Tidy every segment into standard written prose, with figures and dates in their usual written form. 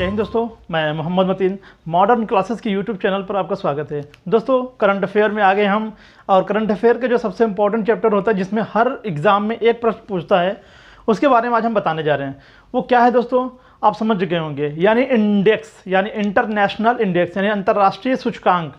जय हिंद दोस्तों, मैं मोहम्मद मतीन मॉडर्न क्लासेस के यूट्यूब चैनल पर आपका स्वागत है। दोस्तों, करंट अफेयर में आ गए हम, और करंट अफेयर का जो सबसे इंपॉर्टेंट चैप्टर होता है जिसमें हर एग्जाम में एक प्रश्न पूछता है, उसके बारे में आज हम बताने जा रहे हैं। वो क्या है दोस्तों, आप समझ गए होंगे, यानी इंडेक्स, यानी इंटरनेशनल इंडेक्स, यानी अंतर्राष्ट्रीय सूचकांक।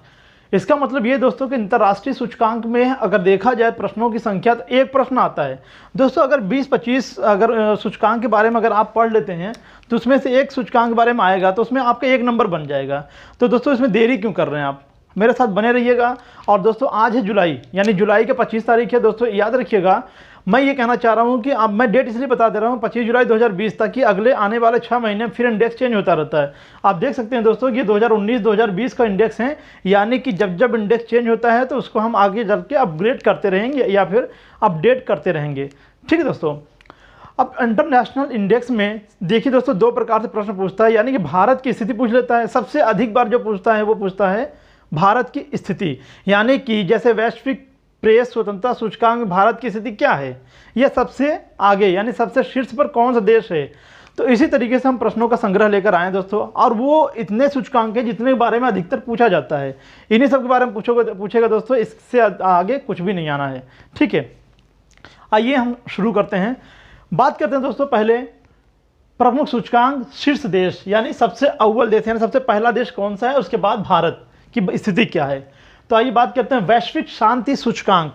इसका मतलब ये दोस्तों कि अंतर्राष्ट्रीय सूचकांक में अगर देखा जाए प्रश्नों की संख्या, तो एक प्रश्न आता है दोस्तों। अगर 20-25 अगर सूचकांक के बारे में अगर आप पढ़ लेते हैं तो उसमें से एक सूचकांक के बारे में आएगा तो उसमें आपका एक नंबर बन जाएगा। तो दोस्तों इसमें देरी क्यों कर रहे हैं, आप मेरे साथ बने रहिएगा। और दोस्तों आज है जुलाई, यानी जुलाई के 25 तारीख है दोस्तों, याद रखिएगा। मैं ये कहना चाह रहा हूँ कि अब मैं डेट इसलिए बता दे रहा हूँ 25 जुलाई 2020 तक, कि अगले आने वाले 6 महीने फिर इंडेक्स चेंज होता रहता है। आप देख सकते हैं दोस्तों, ये 2019-2020 का इंडेक्स है, यानी कि जब जब इंडेक्स चेंज होता है तो उसको हम आगे चल के अपग्रेड करते रहेंगे या फिर अपडेट करते रहेंगे। ठीक है दोस्तों। अब इंटरनेशनल इंडेक्स में देखिए दोस्तों, दो प्रकार से प्रश्न पूछता है, यानी कि भारत की स्थिति पूछ लेता है। सबसे अधिक बार जो पूछता है वो पूछता है भारत की स्थिति, यानी कि जैसे वैश्विक प्रेस स्वतंत्रता सूचकांक में भारत की स्थिति क्या है, यह सबसे आगे यानी सबसे शीर्ष पर कौन सा देश है। तो इसी तरीके से हम प्रश्नों का संग्रह लेकर आए दोस्तों, और वो इतने सूचकांक हैं जितने के बारे में अधिकतर पूछा जाता है। इन्हीं सब के बारे में पूछेगा दोस्तों, इससे आगे कुछ भी नहीं आना है। ठीक है, आइए हम शुरू करते हैं। बात करते हैं दोस्तों पहले प्रमुख सूचकांक शीर्ष देश, यानी सबसे अव्वल देश, यानी सबसे पहला देश कौन सा है, उसके बाद भारत की स्थिति क्या है। तो आइए बात करते हैं वैश्विक शांति सूचकांक,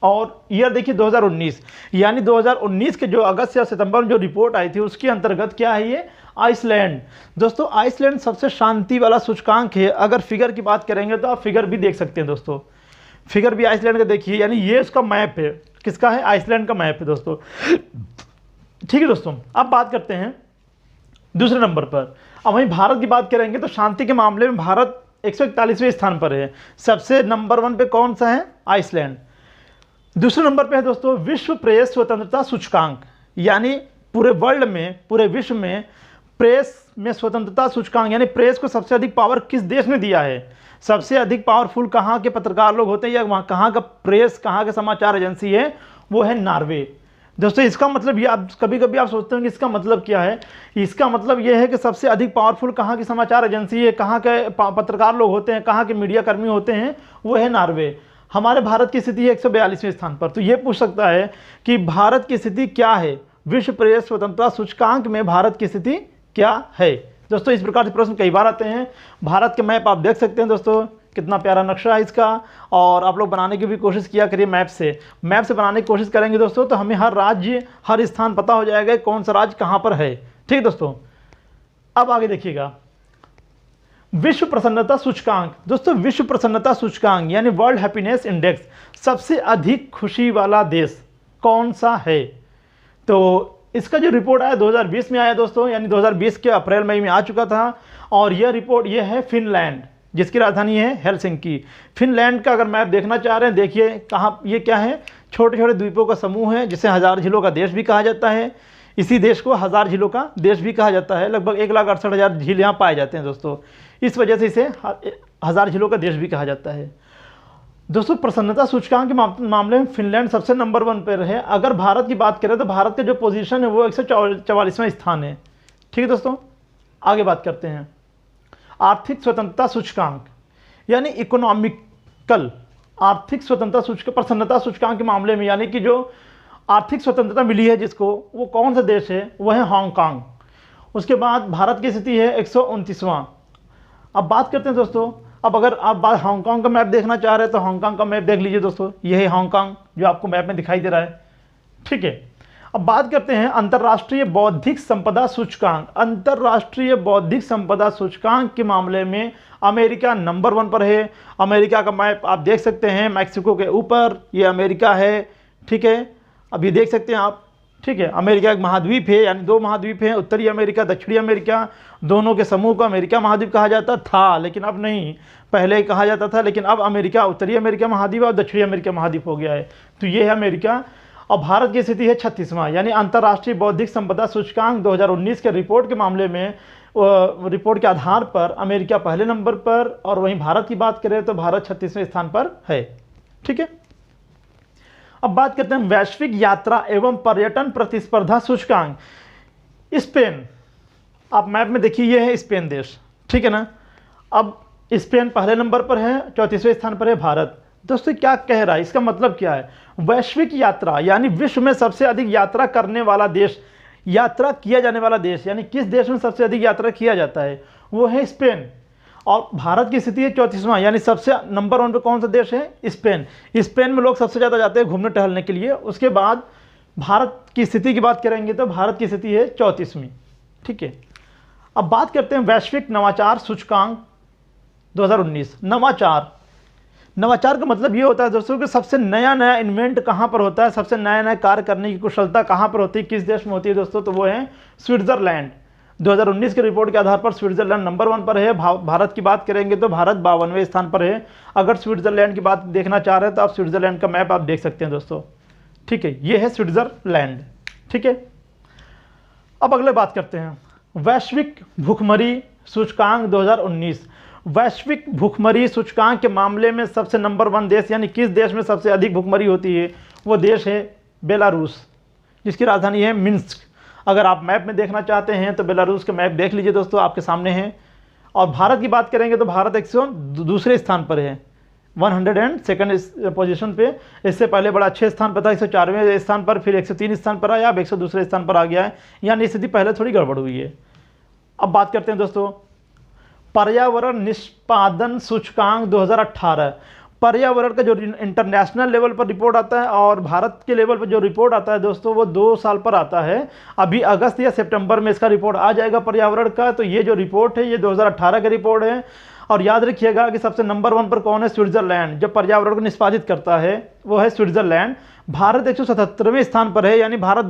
और ईयर देखिए 2019, यानी 2019 के जो अगस्त या सितंबर में जो रिपोर्ट आई थी उसके अंतर्गत क्या है ये, आइसलैंड। दोस्तों आइसलैंड सबसे शांति वाला सूचकांक है। अगर फिगर की बात करेंगे तो आप फिगर भी देख सकते हैं दोस्तों, फिगर भी आइसलैंड का देखिए, यानी ये उसका मैप है। किसका है, आइसलैंड का मैप है दोस्तों। ठीक है दोस्तों, अब बात करते हैं दूसरे नंबर पर। अब वहीं भारत की बात करेंगे तो शांति के मामले में भारत 141वें स्थान पर है। सबसे नंबर 1 पे कौन सा है, आइसलैंड। दूसरे नंबर पे है दोस्तों विश्व प्रेस स्वतंत्रता सूचकांक, यानी पूरे वर्ल्ड में, पूरे विश्व में प्रेस में स्वतंत्रता सूचकांक, यानी प्रेस को सबसे अधिक पावर किस देश ने दिया है। सबसे अधिक पावरफुल कहाँ के पत्रकार लोग होते हैं, या वहाँ कहाँ का प्रेस, कहाँ का समाचार एजेंसी है, वो है नॉर्वे। दोस्तों इसका मतलब ये, आप कभी कभी आप सोचते हैं कि इसका मतलब क्या है। इसका मतलब ये है कि सबसे अधिक पावरफुल कहाँ की समाचार एजेंसी है, कहाँ के पत्रकार लोग होते हैं, कहाँ के मीडिया कर्मी होते हैं, वो है नॉर्वे। हमारे भारत की स्थिति है 142वें स्थान पर। तो ये पूछ सकता है कि भारत की स्थिति क्या है, विश्व प्रेस स्वतंत्रता सूचकांक में भारत की स्थिति क्या है। दोस्तों इस प्रकार से प्रश्न कई बार आते हैं। भारत के मैप आप देख सकते हैं दोस्तों, कितना प्यारा नक्शा है इसका, और आप लोग बनाने की भी कोशिश किया करिए मैप से बनाने की कोशिश करेंगे दोस्तों, तो हमें हर राज्य, हर स्थान पता हो जाएगा कौन सा राज्य कहाँ पर है। ठीक है दोस्तों, अब आगे देखिएगा विश्व प्रसन्नता सूचकांक। दोस्तों विश्व प्रसन्नता सूचकांक यानी वर्ल्ड हैप्पीनेस इंडेक्स, सबसे अधिक खुशी वाला देश कौन सा है। तो इसका जो रिपोर्ट आया 2020 में आया दोस्तों, यानी 2020 के अप्रैल मई में आ चुका था। और यह रिपोर्ट ये है फिनलैंड, जिसकी राजधानी है हेलसिंकी। फिनलैंड का अगर मैप देखना चाह रहे हैं, देखिए कहाँ, ये क्या है, छोटे छोटे द्वीपों का समूह है, जिसे 1000 झीलों का देश भी कहा जाता है। इसी देश को 1000 झीलों का देश भी कहा जाता है। लगभग 1,68,000 झील यहाँ पाए जाते हैं दोस्तों, इस वजह से इसे 1000 झीलों का देश भी कहा जाता है। दोस्तों प्रसन्नता सूचकांक के मामले में फिनलैंड सबसे नंबर 1 पर है। अगर भारत की बात करें तो भारत का जो पोजीशन है वो 144वां स्थान है। ठीक है दोस्तों, आगे बात करते हैं आर्थिक स्वतंत्रता सूचकांक, यानी इकोनॉमिकल आर्थिक स्वतंत्रता प्रसन्नता सूचकांक के मामले में, यानी कि जो आर्थिक स्वतंत्रता मिली है जिसको, वो कौन सा देश है, वो है हांगकांग। उसके बाद भारत की स्थिति है 129वां। अब बात करते हैं दोस्तों, अब अगर आप हांगकांग का मैप देखना चाह रहे हैं तो हांगकांग का मैप देख लीजिए दोस्तों, यह है हांगकांग जो आपको मैप में दिखाई दे रहा है। ठीक है, अब बात करते हैं अंतर्राष्ट्रीय बौद्धिक संपदा सूचकांक। अंतर्राष्ट्रीय बौद्धिक संपदा सूचकांक के मामले में अमेरिका नंबर 1 पर है। अमेरिका का मैप आप देख सकते हैं, मैक्सिको के ऊपर ये अमेरिका है। ठीक है, अब ये देख सकते हैं आप। ठीक है, अमेरिका एक महाद्वीप है, यानी 2 महाद्वीप हैं, उत्तरी अमेरिका, दक्षिणी अमेरिका, दोनों के समूह को अमेरिका महाद्वीप कहा जाता था, लेकिन अब नहीं, पहले कहा जाता था, लेकिन अब अमेरिका उत्तरी अमेरिका महाद्वीप और दक्षिणी अमेरिका महाद्वीप हो गया है। तो ये है अमेरिका। और भारत की स्थिति है 36वां, यानी अंतर्राष्ट्रीय बौद्धिक संपदा सूचकांक 2019 के रिपोर्ट के मामले में, रिपोर्ट के आधार पर अमेरिका पहले नंबर पर, और वहीं भारत की बात करें तो भारत 36वें स्थान पर है। ठीक है, अब बात करते हैं वैश्विक यात्रा एवं पर्यटन प्रतिस्पर्धा सूचकांक। स्पेन, आप मैप में देखिए, ये है स्पेन देश, ठीक है ना। अब स्पेन पहले नंबर पर है, 34वें स्थान पर है भारत। दोस्तों क्या कह रहा है, इसका मतलब क्या है, वैश्विक यात्रा यानी विश्व में सबसे अधिक यात्रा करने वाला देश, यात्रा किया जाने वाला देश, यानी किस देश में सबसे अधिक यात्रा किया जाता है, वो है स्पेन। और भारत की स्थिति है 34वां, यानी सबसे नंबर 1 पे कौन सा देश है, स्पेन। स्पेन में लोग सबसे ज़्यादा जाते हैं घूमने टहलने के लिए। उसके बाद भारत की स्थिति की बात करेंगे तो भारत की स्थिति है 34वीं, ठीक है। अब बात करते हैं वैश्विक नवाचार सूचकांक 2019। नवाचार का मतलब ये होता है दोस्तों कि सबसे नया नया इन्वेंट कहाँ पर होता है, सबसे नया नया कार्य करने की कुशलता कहाँ पर होती है, किस देश में होती है दोस्तों, तो वो है स्विट्जरलैंड। 2019 के रिपोर्ट के आधार पर स्विट्जरलैंड नंबर 1 पर है। भारत की बात करेंगे तो भारत 52वें स्थान पर है। अगर स्विट्जरलैंड की बात देखना चाह रहे हैं तो आप स्विट्जरलैंड का मैप आप देख सकते हैं दोस्तों, ठीक है। ये है स्विट्जरलैंड, ठीक है। अब अगले बात करते हैं वैश्विक भूखमरी सूचकांक 2019। वैश्विक भूखमरी सूचकांक के मामले में सबसे नंबर 1 देश, यानी किस देश में सबसे अधिक भूखमरी होती है, वो देश है बेलारूस, जिसकी राजधानी है मिन्स्क। अगर आप मैप में देखना चाहते हैं तो बेलारूस का मैप देख लीजिए दोस्तों, आपके सामने है। और भारत की बात करेंगे तो भारत 102 स्थान पर है, 102nd पोजीशन पे। इससे पहले बड़ा अच्छे स्थान पर था, 104वें स्थान पर, फिर 103 स्थान पर आया, अब 102 स्थान पर आ गया है, यानी स्थिति पहले थोड़ी गड़बड़ हुई है। अब बात करते हैं दोस्तों पर्यावरण निष्पादन सूचकांक 2018। पर्यावरण का जो इंटरनेशनल लेवल पर रिपोर्ट आता है और भारत के लेवल पर जो रिपोर्ट आता है दोस्तों, वो 2 साल पर आता है। अभी अगस्त या सितंबर में इसका रिपोर्ट आ जाएगा पर्यावरण का। तो ये जो रिपोर्ट है ये 2018 का रिपोर्ट है। और याद रखिएगा कि सबसे नंबर 1 पर कौन है, स्विट्जरलैंड। जो पर्यावरण को निष्पादित करता है वो है स्विट्जरलैंड। भारत 177वें स्थान पर है, यानी भारत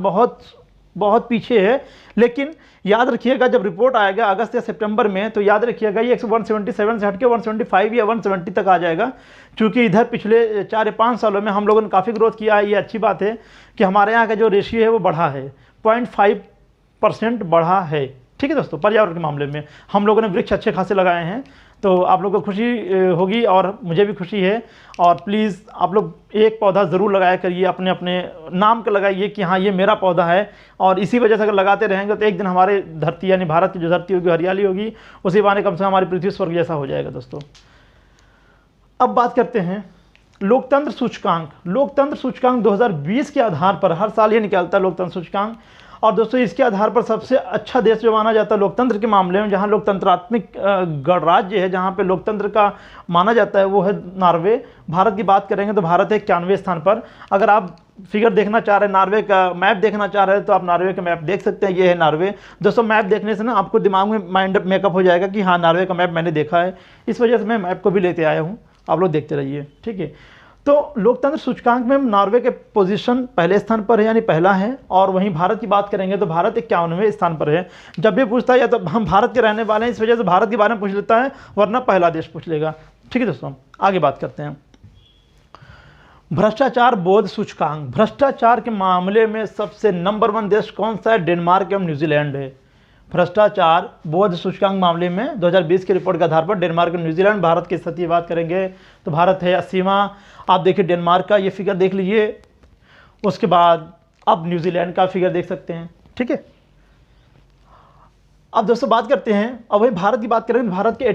बहुत पीछे है। लेकिन याद रखिएगा जब रिपोर्ट आएगा अगस्त या सितंबर में, तो याद रखिएगा ये 177 से हटके 175 या 170 तक आ जाएगा। क्योंकि इधर पिछले 4 या 5 सालों में हम लोगों ने काफ़ी ग्रोथ किया है। ये अच्छी बात है कि हमारे यहाँ का जो रेशियो है वो बढ़ा है, 0.5% बढ़ा है, ठीक है दोस्तों। पर्यावरण के मामले में हम लोगों ने वृक्ष अच्छे खासे लगाए हैं, तो आप लोगों को खुशी होगी और मुझे भी खुशी है। और प्लीज़ आप लोग एक पौधा ज़रूर लगाया करिए, अपने अपने नाम का लगाइए कि हाँ ये मेरा पौधा है। और इसी वजह से अगर लगाते रहेंगे तो एक दिन हमारे धरती यानी भारत की जो धरती होगी हरियाली होगी, उसी बहाने कम से कम हमारी पृथ्वी स्वर्ग जैसा हो जाएगा दोस्तों। अब बात करते हैं लोकतंत्र सूचकांक। लोकतंत्र सूचकांक 2020 के आधार पर हर साल ये निकलता है लोकतंत्र सूचकांक। और दोस्तों इसके आधार पर सबसे अच्छा देश जो माना जाता है लोकतंत्र के मामले में, जहां लोकतंत्रात्मक गणराज्य है, जहां पे लोकतंत्र का माना जाता है, वो है नॉर्वे। भारत की बात करेंगे तो भारत है 91वें स्थान पर। अगर आप फिगर देखना चाह रहे हैं, नॉर्वे का मैप देखना चाह रहे हैं, तो आप नॉर्वे का मैप देख सकते हैं। ये है नॉर्वे। दोस्तों मैप देखने से ना आपको दिमाग में माइंड मेकअप हो जाएगा कि हाँ नॉर्वे का मैप मैंने देखा है, इस वजह से मैं मैप को भी लेते आया हूँ। आप लोग देखते रहिए, ठीक है। तो लोकतंत्र सूचकांक में नॉर्वे के पोजीशन पहले स्थान पर है, यानी पहला है। और वहीं भारत की बात करेंगे तो भारत 51वें स्थान पर है। जब भी पूछता है या तो हम भारत के रहने वाले हैं, इस वजह से भारत के बारे में पूछ लेता है, वरना पहला देश पूछ लेगा, ठीक है दोस्तों। आगे बात करते हैं भ्रष्टाचार बोध सूचकांक। भ्रष्टाचार के मामले में सबसे नंबर 1 देश कौन सा है, डेनमार्क एवं न्यूजीलैंड है। भ्रष्टाचार बोध सूचकांक मामले में 2020 के रिपोर्ट के आधार पर डेनमार्क और न्यूजीलैंड। भारत की स्थिति वात करेंगे तो भारत है 80वां। आप देखिए डेनमार्क का ये फिगर देख लीजिए, उसके बाद अब न्यूजीलैंड का फिगर देख सकते हैं, ठीक है। अब दोस्तों बात करते हैं, अब वही भारत की बात करें तो भारत के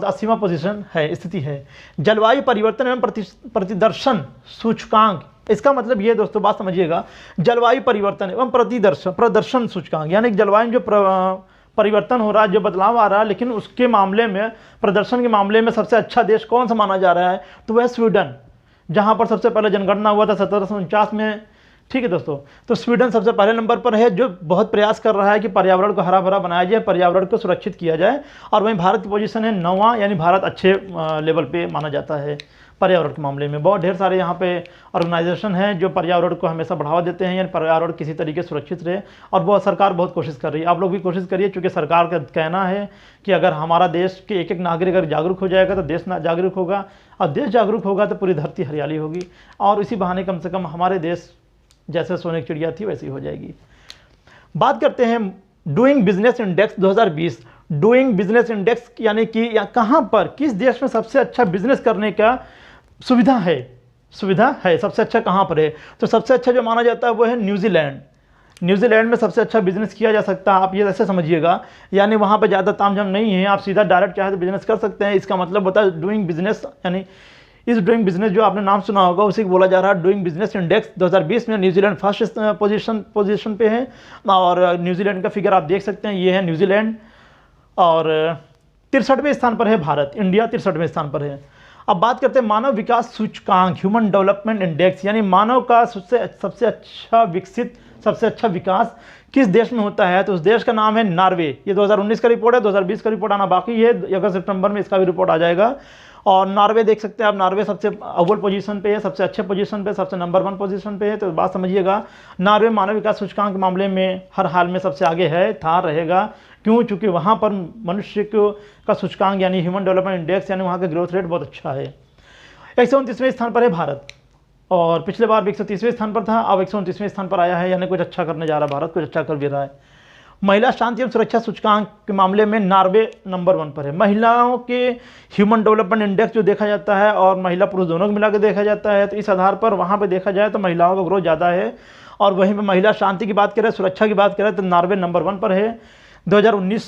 80वां पोजीशन है, स्थिति है। जलवायु परिवर्तन एवं प्रतिदर्शन सूचकांक, इसका मतलब ये दोस्तों बात समझिएगा, जलवायु परिवर्तन एवं प्रदर्शन सूचकांक, यानी जलवायु जो परिवर्तन हो रहा है, जो बदलाव आ रहा है, लेकिन उसके मामले में प्रदर्शन के मामले में सबसे अच्छा देश कौन सा माना जा रहा है, तो वह स्वीडन, जहां पर सबसे पहले जनगणना हुआ था 1749 में, ठीक है दोस्तों। तो स्वीडन सबसे पहले नंबर पर है, जो बहुत प्रयास कर रहा है कि पर्यावरण को हरा भरा बनाया जाए, पर्यावरण को सुरक्षित किया जाए। और वहीं भारत की पोजीशन है 9वां, यानी भारत अच्छे लेवल पे माना जाता है पर्यावरण के मामले में। बहुत ढेर सारे यहाँ पे ऑर्गेनाइजेशन हैं जो पर्यावरण को हमेशा बढ़ावा देते हैं, यानी पर्यावरण किसी तरीके से सुरक्षित रहे। और बहुत सरकार बहुत कोशिश कर रही है, आप लोग भी कोशिश करिए, क्योंकि सरकार का कहना है कि अगर हमारा देश के एक नागरिक अगर जागरूक हो जाएगा तो देश जागरूक होगा, और देश जागरूक होगा तो पूरी धरती हरियाली होगी। और इसी बहाने कम से कम हमारे देश जैसे सोने की चिड़िया थी वैसी हो जाएगी। बात करते हैं doing business index 2020। Doing business index यानी कि कहाँ पर किस देश में सबसे अच्छा बिजनेस करने का सुविधा है सबसे अच्छा कहाँ पर है, तो सबसे अच्छा जो माना जाता है वो है न्यूजीलैंड। न्यूजीलैंड में सबसे अच्छा बिजनेस किया जा सकता है, आप ये ऐसे समझिएगा, यानी वहाँ पर ज़्यादा तामझाम नहीं है, आप सीधा डायरेक्ट चाहे तो बिजनेस कर सकते हैं। इसका मतलब होता है डूइंग बिजनेस, यानी इस डूइंग बिजनेस जो आपने नाम सुना होगा उसी को बोला जा रहा है डूइंग बिजनेस इंडेक्स। 2020 में न्यूजीलैंड फर्स्ट पोजीशन पे है, और न्यूजीलैंड का फिगर आप देख सकते हैं, ये है न्यूजीलैंड, और 63वें स्थान पर है भारत, इंडिया 63वें स्थान पर है। अब बात करते हैं मानव विकास सूचकांक, ह्यूमन डेवलपमेंट इंडेक्स, यानी मानव का सबसे अच्छा विकसित, सबसे अच्छा विकास किस देश में होता है, तो उस देश का नाम है नॉर्वे। ये 2019 का रिपोर्ट है, 2020 का रिपोर्ट आना बाकी है, अगस्त सितंबर में इसका भी रिपोर्ट आ जाएगा। और नॉर्वे देख सकते हैं आप, नॉर्वे सबसे अव्वल पोजीशन पे है, सबसे अच्छे पोजीशन पे, सबसे नंबर 1 पोजीशन पे है। तो बात समझिएगा, नॉर्वे मानव विकास सूचकांक के मामले में हर हाल में सबसे आगे है, था, रहेगा। क्यों? चूँकि वहाँ पर मनुष्य का सूचकांक यानी ह्यूमन डेवलपमेंट इंडेक्स, यानी वहाँ का ग्रोथ रेट बहुत अच्छा है। 129वें स्थान पर है भारत, और पिछले बार भी 130वें स्थान पर था, अब 129वें स्थान पर आया है, यानी कुछ अच्छा करने जा रहा है भारत, कुछ अच्छा कर भी रहा है। महिला शांति एवं सुरक्षा सूचकांक के मामले में नॉर्वे नंबर 1 पर है। महिलाओं के ह्यूमन डेवलपमेंट इंडेक्स जो देखा जाता है, और महिला पुरुष दोनों को मिला के देखा जाता है, तो इस आधार पर वहाँ पर देखा जाए तो महिलाओं का ग्रोथ ज़्यादा है। और वहीं पर महिला शांति की बात करें, सुरक्षा की बात करें, तो नॉर्वे नंबर 1 पर है 2019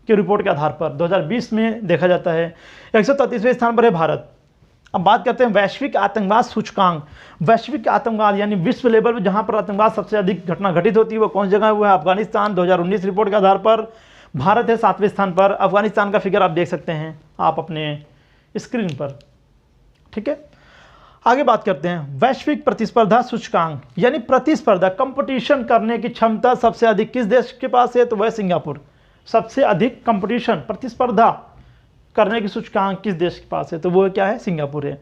के रिपोर्ट के आधार पर। 2020 में देखा जाता है 133वें स्थान पर है भारत। अब बात करते हैं वैश्विक आतंकवाद सूचकांक। वैश्विक आतंकवाद यानी विश्व लेवल पर जहां पर आतंकवाद सबसे अधिक घटना घटित होती है वो कौन सी जगह है? वो है अफगानिस्तान। 2019 रिपोर्ट के आधार पर भारत है 7वें स्थान पर। अफगानिस्तान का फिगर आप देख सकते हैं आप अपने स्क्रीन पर, ठीक है। आगे बात करते हैं वैश्विक प्रतिस्पर्धा सूचकांक, यानी प्रतिस्पर्धा, कंपटीशन करने की क्षमता सबसे अधिक किस देश के पास है? तो वह सिंगापुर। सबसे अधिक कंपटीशन, प्रतिस्पर्धा करने की सूचकांक किस देश के पास है? तो वो क्या है? सिंगापुर है।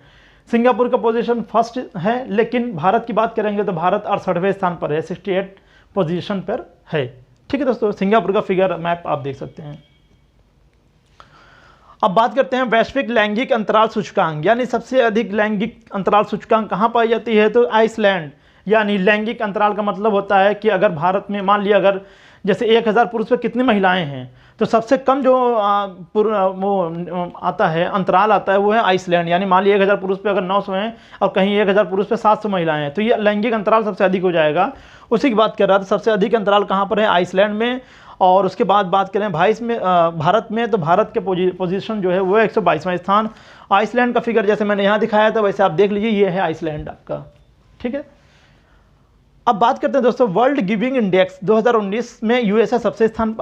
सिंगापुर का पोजीशन फर्स्ट है, लेकिन भारत की बात करेंगे तो भारत 68वें स्थान पर है, 68 पोजीशन पर है, ठीक है दोस्तों। सिंगापुर का फिगर मैप आप देख सकते हैं। अब बात करते हैं वैश्विक लैंगिक अंतराल सूचकांक, यानी सबसे अधिक लैंगिक अंतराल सूचकांक कहाँ पाई जाती है? तो आइसलैंड। यानी लैंगिक अंतराल का मतलब होता है कि अगर भारत में मान लिया अगर जैसे 1000 पुरुष पे कितनी महिलाएं हैं, तो सबसे कम जो वो आता है, अंतराल आता है, वो है आइसलैंड। यानी मान लिया 1000 पुरुष पे अगर 900 हैं और कहीं 1000 पुरुष पे 700 महिलाएं हैं, तो ये लैंगिक अंतराल सबसे अधिक हो जाएगा। उसी की बात कर रहा था, सबसे अधिक अंतराल कहाँ पर है? आइसलैंड में। और उसके बाद बात करें भारत में, तो भारत के पोजीशन जो है वो 122वां स्थान। आइसलैंड का फिगर जैसे मैंने यहाँ दिखाया था वैसे आप देख लीजिए, ये है आइसलैंड आपका, ठीक है। अब बात करते हैं दोस्तों वर्ल्ड गिविंग इंडेक्स। 2019 में यूएसए सबसे स्थान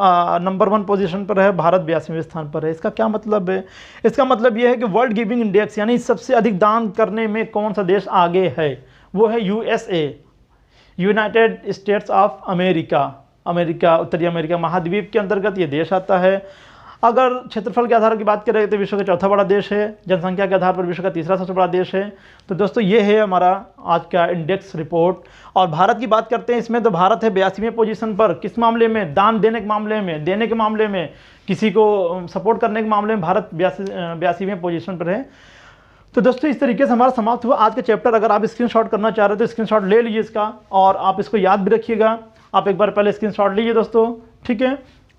नंबर 1 पोजीशन पर है, भारत 82वें स्थान पर है। इसका क्या मतलब है? इसका मतलब ये है कि वर्ल्ड गिविंग इंडेक्स यानी सबसे अधिक दान करने में कौन सा देश आगे है? वो है USA, United states of America. America, उत्तरी अमेरिका महाद्वीप के अंतर्गत ये देश आता है। अगर क्षेत्रफल के आधार की बात करें तो विश्व का चौथा बड़ा देश है, जनसंख्या के आधार पर विश्व का तीसरा सबसे बड़ा देश है। तो दोस्तों ये है हमारा आज का इंडेक्स रिपोर्ट। और भारत की बात करते हैं इसमें, तो भारत है 82वें पोजीशन पर। किस मामले में? दान देने के मामले में, देने के मामले में, किसी को सपोर्ट करने के मामले में भारत 82वें पोजीशन पर है। तो दोस्तों इस तरीके से हमारा समाप्त हुआ आज का चैप्टर। अगर आप स्क्रीनशॉट करना चाह रहे हो तो स्क्रीनशॉट ले लीजिए इसका, और आप इसको याद भी रखिएगा। आप एक बार पहले स्क्रीनशॉट लीजिए दोस्तों, ठीक है।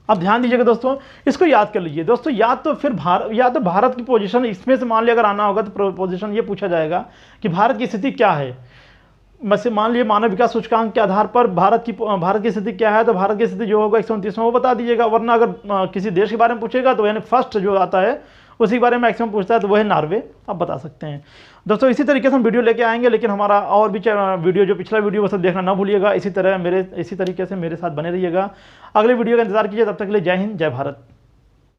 अब ध्यान दीजिएगा दोस्तों, इसको याद कर लीजिए दोस्तों। या तो फिर भारत की पोजीशन इसमें से मान लिया अगर आना होगा तो पोजीशन ये पूछा जाएगा कि भारत की स्थिति क्या है। वैसे मान लिए मानव विकास सूचकांक के आधार पर भारत की स्थिति क्या है, तो भारत की स्थिति जो होगा 129 में वो बता दीजिएगा। वरना अगर किसी देश के बारे में पूछेगा तो यानी फर्स्ट जो आता है उसी के बारे में मैक्सिमम पूछता है, तो वो है नॉर्वे, आप बता सकते हैं दोस्तों। इसी तरीके से हम वीडियो लेके आएंगे, लेकिन हमारा और भी वीडियो जो पिछला वीडियो वो सब देखना ना भूलिएगा। इसी तरीके से मेरे साथ बने रहिएगा। अगले वीडियो का इंतजार कीजिए। तब तक के लिए जय हिंद, जय भारत।